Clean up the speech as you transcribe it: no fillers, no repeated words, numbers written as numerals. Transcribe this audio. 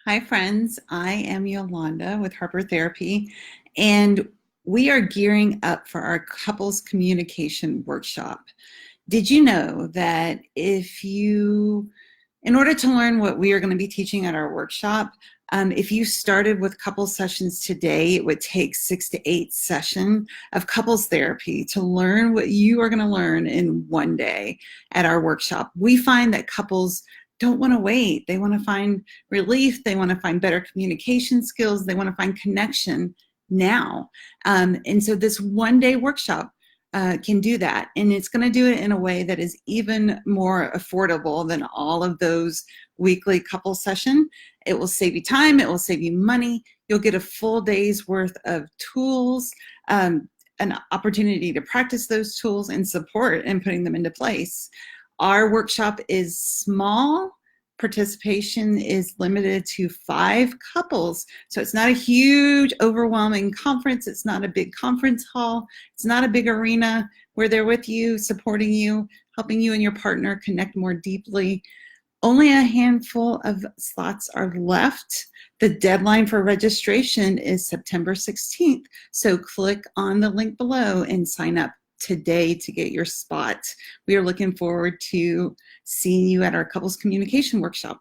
Hi, friends. I am Yolanda with Harper Therapy, and we are gearing up for our couples communication workshop. Did you know that in order to learn what we are going to be teaching at our workshop, if you started with couple sessions today, it would take 6 to 8 sessions of couples therapy to learn what you are going to learn in one day at our workshop. We find that couples don't want to wait. They want to find relief. They want to find better communication skills. They want to find connection now. And so this one-day workshop can do that. And it's going to do it in a way that is even more affordable than all of those weekly couple sessions. It will save you time. It will save you money. You'll get a full day's worth of tools, an opportunity to practice those tools and support and putting them into place. Our workshop is small. Participation is limited to 5 couples. So it's not a huge, overwhelming conference. It's not a big conference hall. It's not a big arena. We're there with you, supporting you, helping you and your partner connect more deeply. Only a handful of slots are left. The deadline for registration is September 16th. So click on the link below and sign up today to get your spot. We are looking forward to seeing you at our couples communication workshop.